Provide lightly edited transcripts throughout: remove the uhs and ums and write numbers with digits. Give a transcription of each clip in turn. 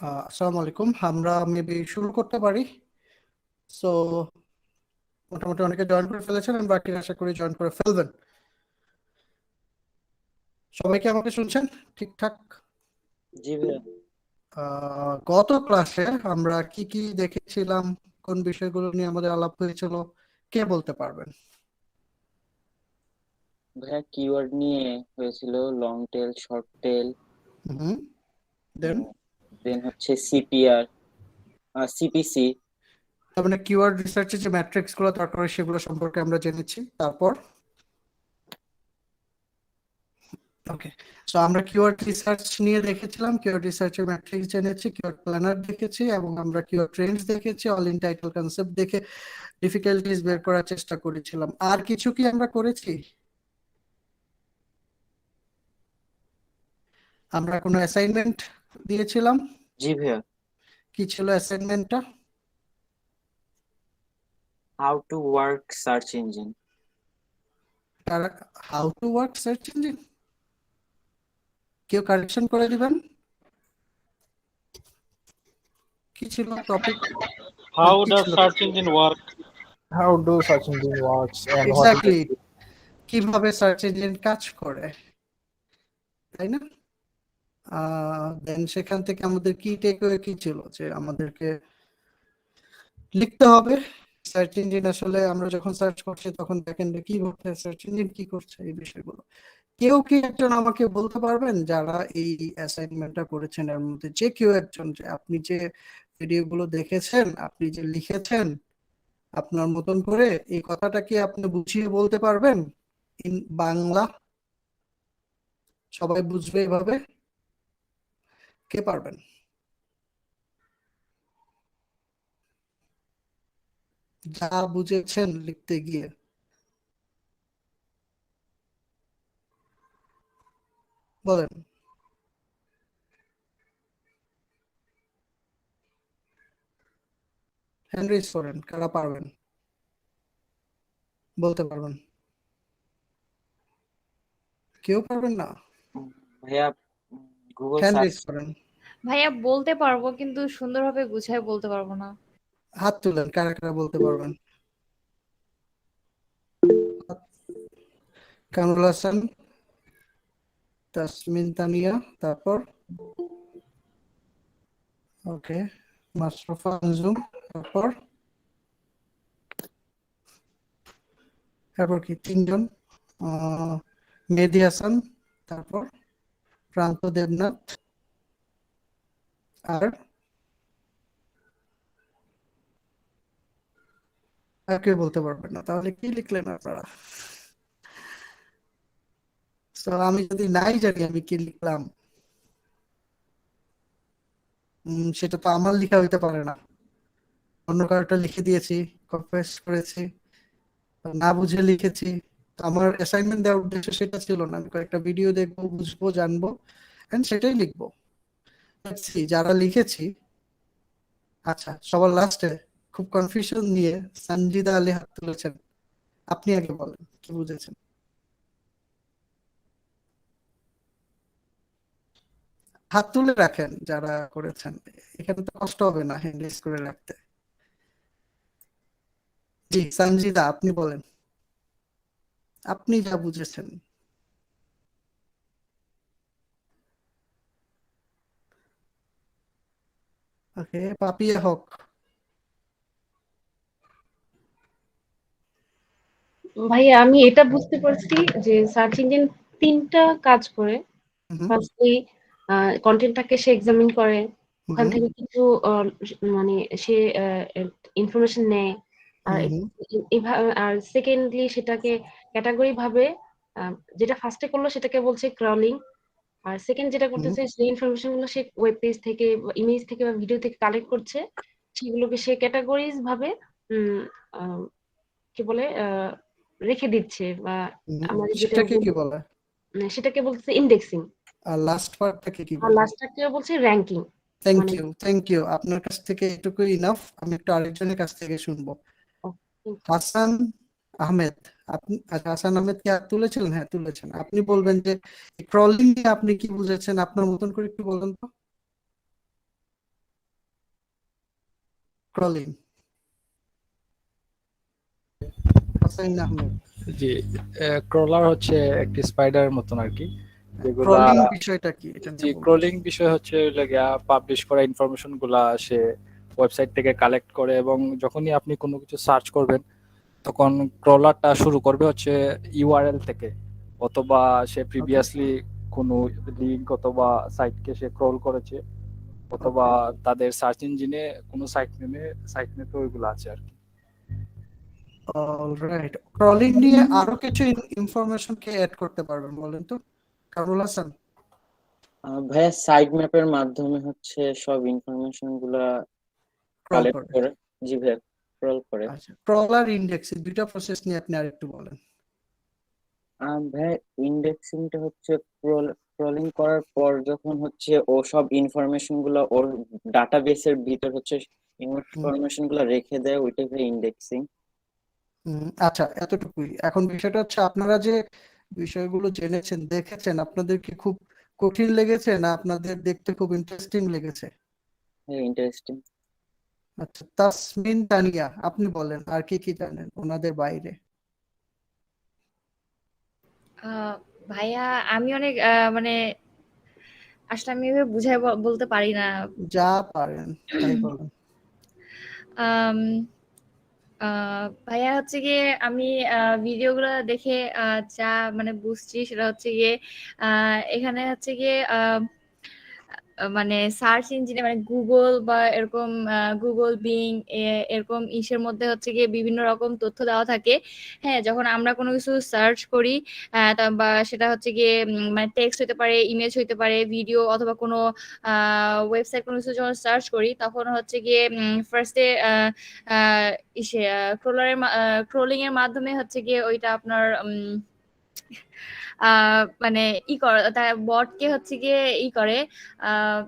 আসসালামু আলাইকুম। আমরা মেবি শুরু করতে পারি। সো মোটামুটি অনেকে জয়েন করে ফেলেছেন, আমি বাকি আশা করি জয়েন করে ফেলবেন। সবাই কি আমাকে শুনছেন ঠিকঠাক? জি ভাইয়া। গত ক্লাসে আমরা কি কি দেখেছিলাম, কোন বিষয়গুলো নিয়ে আমাদের আলাপ হয়েছিল, কে বলতে পারবেন? ভাইয়া কিওয়ার্ড নিয়ে হয়েছিল, লং টেল, শর্ট টেল, হুম। দেন দেন হচ্ছে সিপিআর, সিপিসি। তার মানে কিওয়ার্ড রিসার্চের যে ম্যাট্রিক্স গুলো দরকার হয় সেগুলো সম্পর্কে আমরা জেনেছি। তারপর ওকে, সো আমরা কিওয়ার্ড রিসার্চ নিয়ে দেখেছিলাম, কিওয়ার্ড রিসার্চের ম্যাট্রিক্স জেনেছি, কিওয়ার্ড প্ল্যানার দেখেছি, এবং আমরা কিওয়ার্ড ট্রেন্ডস দেখেছি, অল ইন টাইটেল কনসেপ্ট দেখে ডিফিকাল্টিজ বের করার চেষ্টা করেছিলাম। আর কিছু কি আমরা করেছি? আমরা কোনো অ্যাসাইনমেন্ট দিয়েছিলাম? জি ভাইয়া। কি ছিল অ্যাসাইনমেন্টটা? How to work search engine. আর how to work search engine, কেউ কারেকশন করে দিবেন? কি ছিল টপিক? How কি does ছিল? search engine work? How do search engine works and what is exactly, the কিভাবে সার্চ ইঞ্জিন কাজ করে, তাই না? দেন সেখান থেকে আমাদের কি টেকওয়ে কি ছিল, যে আমাদেরকে লিখতে হবে সার্চ ইঞ্জিন আসলে আমরা যখন সার্চ করছি তখন ব্যাকএন্ডে কি ঘটছে, সার্চ ইঞ্জিন কি করছে, এই বিষয়গুলো। কেউ কি একজন আমাকে বলতে পারবেন যারা এই অ্যাসাইনমেন্টটা করেছেন এর মধ্যে যে কেউ একজন, যে আপনি যে ভিডিওগুলো দেখেছেন, আপনি যে লিখেছেন আপনার মতন করে, এই কথাটা কি আপনি বুঝিয়ে বলতে পারবেন ইন বাংলা? সবাই বুঝবে এভাবে? কে পারবেন? যা বুঝেছেন লিখতে গিয়ে বলেন। হ্যান্ড রেজ করেন, কারা পারবেন, বলতে পারবেন? কেউ পারবেন না? ভাইয়া গুগল হ্যান্ড সার্চ। রেজ করেন। ভাইয়া বলতে পারবো কিন্তু সুন্দরভাবে গুছায় বলতে পারবো না। হাত তুলেন, কারা কারা বলতে পারবেন? কামরুল হাসান, তাসমিন তানিয়া, তারপর ওকে, মাশরুফা আঞ্জুম, তারপর তারপর কি তিনজন? মেহেদী হাসান, তারপর প্রান্ত দেবনাথ, আর কেউ বলতে পারবেন না? তাহলে কি লিখলেন আপনারা? তো আমি যদি নাই জানি আমি কি লিখলাম, সেটা তো আমার লেখা হইতে পারে না, অন্য কারোটা লিখে দিয়েছি, কনফেস করেছি, না বুঝে লিখেছি। তো আমার অ্যাসাইনমেন্ট দেওয়ার উদ্দেশ্য সেটা ছিল না, আমি কয়েকটা ভিডিও দেখবো, বুঝবো, জানবো, এন্ড সেটাই লিখবো। যারা লিখেছি, আচ্ছা সবার লাস্টে খুব কনফিউশন নিয়ে সঞ্জিদা আলী হাত তুলেছেন। আপনি আগে বলেন কি বুঝেছেন। হাত তুলে রাখেন যারা করেছেন, এখানে তো কষ্ট হবে না হ্যান্ড রেজ করে রাখতে। জি সঞ্জিদা, আপনি বলেন আপনি যা বুঝেছেন। ওকে, পাপিয়া হক। ভাইয়া আমি এটা বুঝতে পারছি যে সার্চ ইঞ্জিন তিনটা কাজ করে। ফার্স্টলি কন্টেন্টটাকে সে এক্সামিন করে, ওখান থেকে কিছু মানে সে ইনফরমেশন নেয়, আর আর সেকেন্ডলি সেটাকে ক্যাটাগরি ভাবে যেটা ফার্স্টে করলো সেটাকে বলছে ক্রলিং, আর সেকেন্ড যেটা করতেছে সেই ইনফরমেশন গুলো সে ওয়েব পেজ থেকে, ইমেজ থেকে বা ভিডিও থেকে কালেক্ট করছে, সেগুলোকে সে ক্যাটাগরিজ ভাবে কি বলে রেখে দিচ্ছে, বা আমাদের যেটা সেটাকে কি বলে? সেটাকে বলছে ইন্ডেক্সিং, আর লাস্ট পার্টটাকে কি আর বলে? লাস্টটাকে বলছে ranking. Thank you, thank you. আপনার কাছ থেকে এটুকু ইনাফ, আমি একটু আরেকজনের কাছ থেকে শুনবো। হাসান আহমেদ, আপনি আচ্ছা, হাসান আহমেদ কি হাত তুলেছিলেন? হ্যাঁ তুলেছেন। আপনি বলবেন যে ক্রলিং নিয়ে আপনি কি বুঝেছেন, আপনার মতন করে একটু বলেন তো। ক্রলিং? হোসেন আহমেদ। জি, ক্রলার হচ্ছে একটি স্পাইডারের মতন আর কি, যেগুলা ক্রলিং বিষয়টা কি এটা জি নিয়ে বলুন। ক্রলিং বিষয় হচ্ছে পাবলিশ করা ইনফরমেশন গুলা সে ওয়েবসাইট থেকে কালেক্ট করে, এবং যখনই আপনি কোনো কিছু সার্চ করবেন তখন ক্রলারটা শুরু করবে হচ্ছে ইউআরএল থেকে, অথবা সে প্রিভিয়াসলি কোনো লিঙ্ক অথবা সাইটকে সে ক্রল করেছে, অথবা তাদের সার্চ ইঞ্জিনে কোনো সাইট নেমে তো ওইগুলো আছে আর কি। অলরাইট, ক্রলিং নিয়ে আরো কিছু ইনফরমেশন কে অ্যাড করতে পারবেন বলেন তো কামরুল হাসান? ভাইয়া সাইড ম্যাপের মাধ্যমে হচ্ছে সব ইনফরমেশন গুলা ক্রল কালেক্ট করে। করে। জি ভাইয়া, ক্রল করে। আচ্ছা, ক্রলার ইন্ডেক্স দুইটা প্রসেস নিয়ে আপনি আরেকটু বলেন। ভাইয়া ইন্ডেক্সিংটা হচ্ছে ক্রলিং করার পর যখন হচ্ছে ও সব ইনফরমেশন গুলা ওর ডাটাবেসের ভিতর হচ্ছে ইনফরমেশন গুলা রেখে দেয়, ওইটাই ভাই ইন্ডেক্সিং। আচ্ছা, এতটুকুই। এখন বিষয়টা হচ্ছে আপনারা যে বিষয়গুলো জেনেছেন দেখেছেন, আপনাদের কি খুব কঠিন লেগেছে না আপনাদের দেখতে খুব ইন্টারেস্টিং লেগেছে? হ্যাঁ, ইন্টারেস্টিং। আচ্ছা, তাসমিন তানিয়া, আপনি বলেন আর কি কি জানেন ওনাদের বাইরে? ভাইয়া আমি অনেক মানে আসলে আমি এভাবে বুঝাই বলতে পারি না। যা পারেন তাই বলেন। আম, ভাইয়া হচ্ছে গিয়ে আমি ভিডিওগুলো দেখে যা মানে বুঝছি সেটা হচ্ছে গিয়ে এখানে হচ্ছে গিয়ে মানে সার্চ ইঞ্জিনে মানে গুগল বা এরকম গুগল বিং এরকম ইসের মধ্যে হচ্ছে গিয়ে বিভিন্ন রকম তথ্য দেওয়া থাকে। হ্যাঁ, যখন আমরা কোনো কিছু সার্চ করি বা সেটা হচ্ছে গিয়ে মানে টেক্সট হতে পারে, ইমেজ হতে পারে, ভিডিও অথবা কোনো ওয়েবসাইট কোনো কিছু যখন সার্চ করি তখন হচ্ছে গিয়ে ফার্স্টে ইসে ক্রোলিং এর মাধ্যমে হচ্ছে গিয়ে ওইটা আপনার মানে করে তার বটকে হচ্ছে গিয়ে করে আহ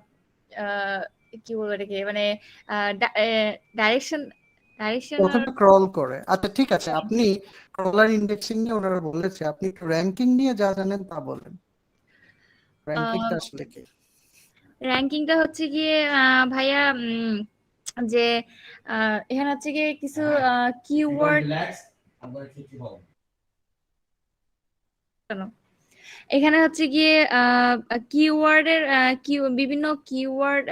আহ, কি বলবো এটাকে মানে ডাইরেকশন ডাইরেকশন প্রথমে ক্রল করে। আচ্ছা ঠিক আছে, আপনি ক্রলার ইন্ডেক্সিং নিয়ে ওনারা বলেছে, আপনি একটু র্যাঙ্কিং নিয়ে যা জানেন তা বলেন। র্যাঙ্কিংটা আসলে কি? র্যাঙ্কিংটা হচ্ছে গিয়ে ভাইয়া যে এখানে হচ্ছে গিয়ে কিছু কিওয়ার্ড এখানে হচ্ছে গিয়ে কিওয়ার্ডের বিভিন্ন কিওয়ার্ড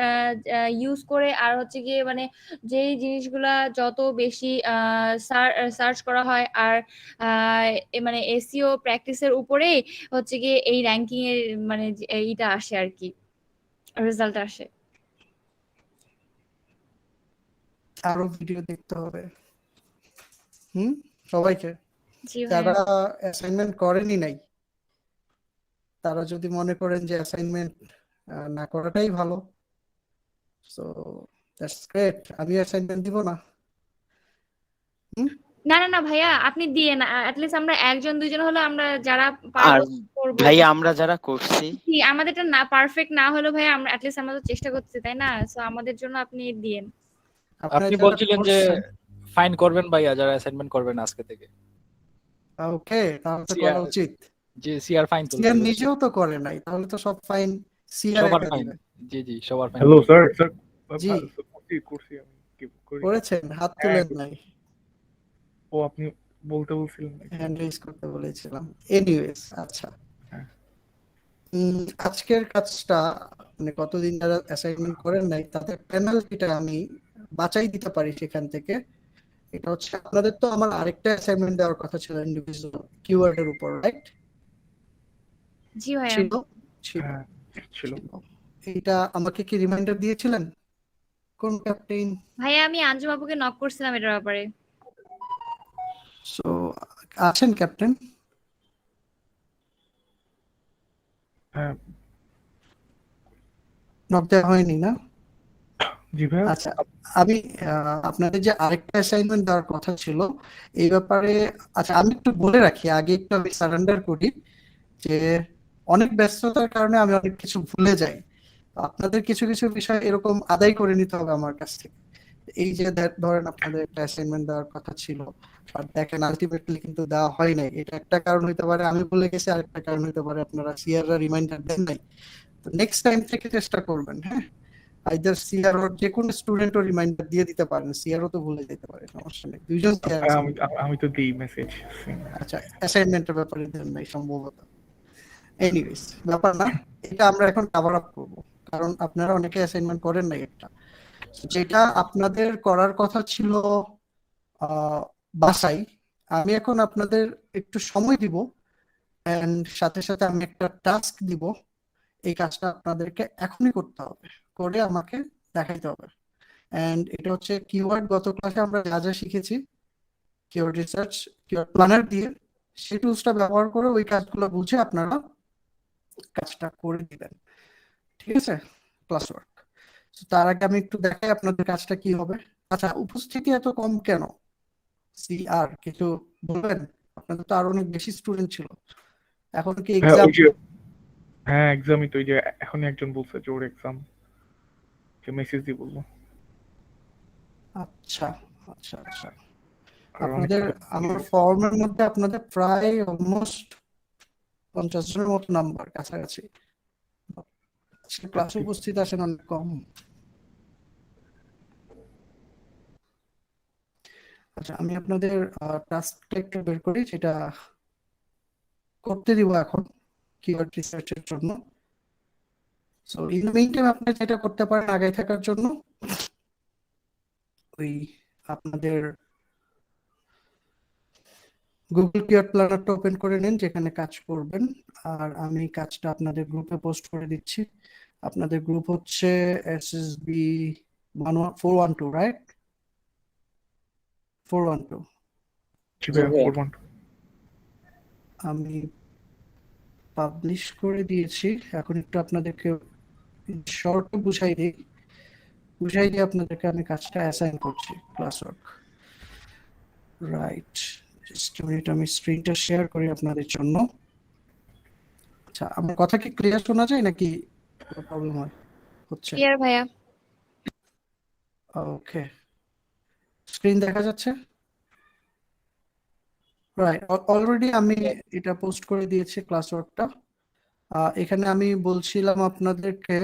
ইউজ করে, আর হচ্ছে গিয়ে মানে যেই জিনিসগুলা যত বেশি সার্চ করা হয় আর মানে এসইও প্র্যাকটিসের উপরেই হচ্ছে গিয়ে এই র্যাঙ্কিং এর মানে এইটা আসে আর কি, রেজাল্ট আসে। আরো ভিডিও দেখতে হবে সবাইকে। জি যারা ভাইয়া। অ্যাসাইনমেন্ট করেনি নাই তারা যদি মনে করেন যে অ্যাসাইনমেন্ট না করাটাই ভালো, সো দ্যাটস গ্রেট, আমি অ্যাসাইনমেন্ট দিব না। না না না ভাইয়া, আপনি দিয়ে না, অ্যাটলিস্ট আমরা একজন দুইজন হলে আমরা যারা আর পারবো করবো। ভাইয়া আমরা যারা করছি আমাদেরটা না পারফেক্ট না হলো ভাইয়া, আমরা অ্যাটলিস্ট আমরা তো চেষ্টা করছি তাই না? সো আমাদের জন্য আপনি দিয়েন। আপনি বলছিলেন যে ফাইন করবেন ভাইয়া যারা অ্যাসাইনমেন্ট করবেন আজকে থেকে। ওকে, তাহলে তো করা উচিত। জি, সিআর ফাইন তো সিআর নিজেও তো করে নাই, তাহলে তো সব ফাইন সিআর সবার একা ফাইন। দিবে। জি জি, সবার ফাইন। হ্যালো স্যার, স্যার জি করছি আমি কি করি? করেছেন, হাত তুলেন নাই। ও আপনি বলতে বলছিলেন হ্যান্ড রেজ করতে বলেছিলাম। এনিওয়েজ, আচ্ছা হ্যাঁ। আজকের কাজটা মানে কতদিন যারা অ্যাসাইনমেন্ট করেন নাই তাদের পেনাল্টিটা আমি বাঁচাই দিতে পারি সেখান থেকে। এটা হচ্ছে আপনাদের তো আমার আরেকটা অ্যাসাইনমেন্ট দেওয়ার কথা ছিল ইন্ডিভিজুয়াল কিওয়ার্ডের উপর, রাইট? জি ভাইয়া। ছিল ছিল হ্যাঁ, ছিল। এইটা আমাকে কি রিমাইন্ডার দিয়েছিলেন কোন ক্যাপ্টেন? ভাইয়া আমি আঞ্জু বাবুকে নক করছিলাম এটার ব্যাপারে। সো আছেন ক্যাপ্টেন? হ্যাঁ, নক দেওয়া হয়নি না? জি ভাইয়া। আচ্ছা, আমি আপনাদের যে আরেকটা অ্যাসাইনমেন্ট দেওয়ার কথা ছিল এই ব্যাপারে, আচ্ছা আমি একটু বলে রাখি আগে, একটু আমি সারেন্ডার করি যে অনেক ব্যস্ততার কারণে আমি অনেক কিছু ভুলে যাই। আপনাদের কিছু কিছু বিষয় এরকম আদায় করে নিতে হবে আমার কাছ থেকে। এই যে ধরেন আপনাদের একটা অ্যাসাইনমেন্ট দেওয়ার কথা ছিল আর দেখেন আলটিমেটলি কিন্তু দেওয়া হয় নাই, এটা একটা কারণ হতে পারে আমি ভুলে গেছি, আরেকটা কারণ হতে পারে আপনারা সিআররা রিমাইন্ডার দেন নাই। তো নেক্সট টাইম থেকে চেষ্টা করবেন, হ্যাঁ, আইদার সিআরও যে কোনো স্টুডেন্টও রিমাইন্ডার দিয়ে দিতে পারেন, সিআরও তো ভুলে যেতে পারে, সমস্যা নেই, দুইজন সিআর ভাই, আমি তো দিই মেসেজ। আচ্ছা অ্যাসাইনমেন্টের ব্যাপারে দেন নাই সম্ভবত। এনিওয়েজ ব্যাপার না, এটা আমরা এখন কভার আপ করব, কারণ আপনারা অনেকে অ্যাসাইনমেন্ট করেন নাই একটা, যেটা আপনাদের করার কথা ছিল বাসায়, আমি এখন আপনাদের একটু সময় দিব এন্ড সাথে সাথে আমি একটা টাস্ক দিব, এই কাজটা আপনাদেরকে এখনই করতে হবে, করে আমাকে দেখাইতে হবে। এন্ড এটা হচ্ছে কিওয়ার্ড, গত ক্লাসে আমরা যা যা শিখেছি কিওয়ার্ড রিসার্চ, কিওয়ার্ড প্ল্যানার দিয়ে, সেই টুলসটা ব্যবহার করে ওই কাজগুলো বুঝে আপনারা কাজটা করে দিবেন, ঠিক আছে? Class work. তার আগে আমি একটু দেখাই আপনাদের কাজটা কি হবে। আচ্ছা, উপস্থিতি এত কম কেন? সিআর কিছু বলবেন? আপনাদের তো আরো অনেক বেশি স্টুডেন্ট ছিল, এখন কি এক্সাম? হ্যাঁ এক্সামই তো, ওই যে এখনই একজন বলছে যে ওর এক্সাম, যে মেসেজ দিয়ে বলবো। আচ্ছা আচ্ছা আচ্ছা, আর অনেক আপনাদের আমার ফর্মের মধ্যে আপনাদের প্রায় অলমোস্ট 50 জনের মতো নাম্বার কাছাকাছি, ক্লাসে উপস্থিত আছেন অনেক কম। আচ্ছা, আমি আপনাদের টাস্কটা একটু বের করি, যেটা করতে দিব এখন কিওয়ার্ড রিসার্চের জন্য। So in the mean time আপনি যেটা করতে পারেন আগে থাকার জন্য, ওই আপনাদের গুগল কিওয়ার্ড প্ল্যানারটা ওপেন করে নিন যেখানে কাজ করবেন, আর আমি কাজটা আপনাদের গ্রুপে পোস্ট করে দিচ্ছি। আপনাদের গ্রুপ হচ্ছে SSB 412, রাইট? 412। জি ভাইয়া, 412। আমি পাবলিশ করে দিয়েছি, এখন একটু আপনাদেরকে শর্ট বুঝাই দিয়ে আপনাদেরকে আমি কাজটা অ্যাসাইন করছি, class work. Right, just minute, আমি স্ক্রিনটা শেয়ার করি আপনাদের জন্য। আচ্ছা, আমার কথা কি ক্লিয়ার শোনা যায় নাকি প্রবলেম হচ্ছে? ক্লিয়ার ভাইয়া। ওকে, স্ক্রিন দেখা যাচ্ছে? রাইট, অলরেডি আমি এটা পোস্ট করে দিয়েছি ক্লাস ওয়ার্কটা। এখানে আমি বলছিলাম আপনাদেরকে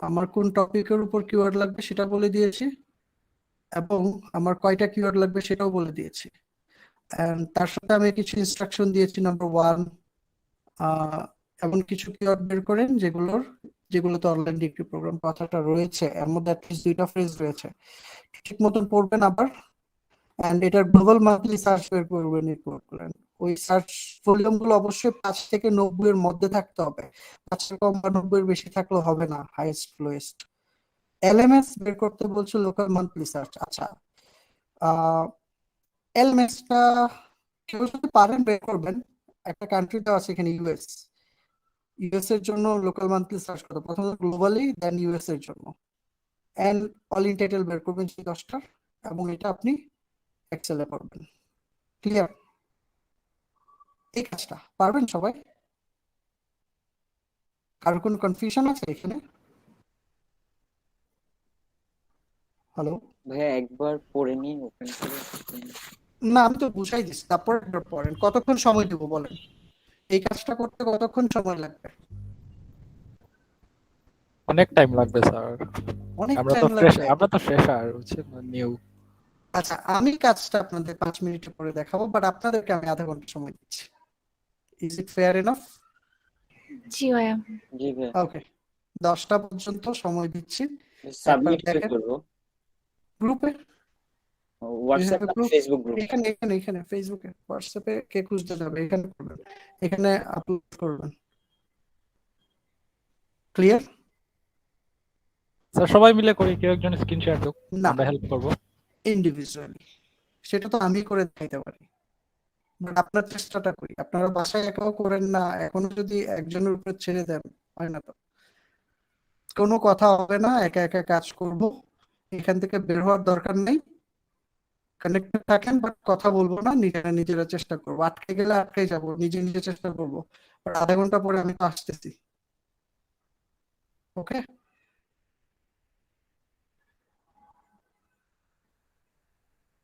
আমার কোন টপিকের উপর কিওয়ার্ড লাগবে সেটা বলে দিয়েছি, এবং আমার কয়টা কিওয়ার্ড লাগবে সেটাও বলে দিয়েছি। তার সাথে আমি কিছু ইনস্ট্রাকশন দিয়েছি। নাম্বার 1, এমন কিছু কিওয়ার্ড বের করেন যেগুলোতে অনলাইন ডিগ্রি প্রোগ্রাম কথাটা রয়েছে, এর মধ্যে অ্যাটলিস্ট 2টা ফ্রেজ রয়েছে, ঠিক মতন পড়বেন আবার। এন্ড এটার গ্লোবাল মান্থলি সার্চ বের করবেন, ওই সার্চ ভলিউম গুলো অবশ্যই 5 থেকে 90 এর মধ্যে থাকতে হবে, 5 এর কম বা 90 এর বেশি থাকলে হবে না, হাইয়েস্ট লোয়েস্ট। এলএমএস বের করতে বলছো, লোকাল মান্থলি সার্চ। আচ্ছা, এলএমএসটা কেউ যদি পারেন বের করবেন, একটা কান্ট্রি দেওয়া আছে এখানে ইউএস এর জন্য লোকাল মান্থলি সার্চ করতে প্রথমত গ্লোবালি, দেন ইউএস এর জন্য, এন্ড অল ইন টাইটেল বের করবেন সেই 10টা, এবং এটা আপনি এক্সেলে করবেন। ক্লিয়ার? এই কাজটা পারবেন সবাই? কারো কোনো কনফিউশন আছে এখানে? হ্যালো? ভাইয়া একবার পড়ে নিয়ে ওপেন করে। না, আমি তো বুঝাই দিচ্ছি, তারপর একবার পড়েন। কতক্ষণ সময় দেবো বলেন? এই কাজটা করতে কতক্ষণ সময় লাগবে? অনেক টাইম লাগবে স্যার, অনেক আমরা টাইম তো লাগবে? ফ্রেশার বুঝছেন, নিউ। আচ্ছা, আমি কাজটা আপনাদের 5 মিনিটে করে দেখাবো, বাট আপনাদেরকে আমি আধা ঘন্টা সময় দিচ্ছি। Is it fair enough? জি ভাইয়া। জি ভাইয়া। ওকে, 10টা পর্যন্ত সময় দিচ্ছি। সাবমিট কি দেখেন করব? গ্রুপে, হোয়াটসঅ্যাপ না ফেসবুক গ্রুপ? এখানে ফেসবুকে, হোয়াটসঅ্যাপে কে খুঁজতে যাবে, এখানে করবেন, এখানে আপলোড করবেন। ক্লিয়ার? স্যার সবাই মিলে করি, কেউ একজন স্ক্রিন শেয়ার দিক, না, আমরা হেল্প করব। ইন্ডিভিজুয়ালি, সেটা তো আমি করে দেখাইতে পারি, বাট আপনার চেষ্টাটা করি। আপনারা বাসায় একাও করেন না, এখনো যদি একজনের উপর ছেড়ে দেন হয় না তো, কোনো কথা হবে না, একা একা কাজ করব, এখান থেকে বের হওয়ার দরকার নেই। কানেক্টেড থাকেন, বাট কথা বলবো না, নিজেরা চেষ্টা করবো, আটকে গেলে আটকে যাবো, নিজে চেষ্টা করবো, বাট আধা ঘন্টা পরে আমি তো আসতেছি। ওকে,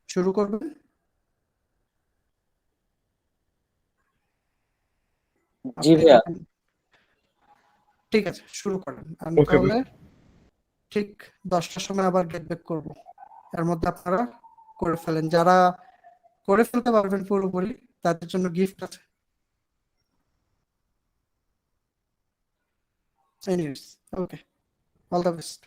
শুরু করবেন? জি ভাইয়া। ঠিক আছে, শুরু করেন। আমি Okay, তাহলে ঠিক 10টার সময় আবার গেট ব্যাক করবো। এর মধ্যে আপনারা করে ফেলেন, যারা করে ফেলতে পারবেন পুরোপুরি তাদের জন্য গিফট আছে। Anyways, okay, all the best.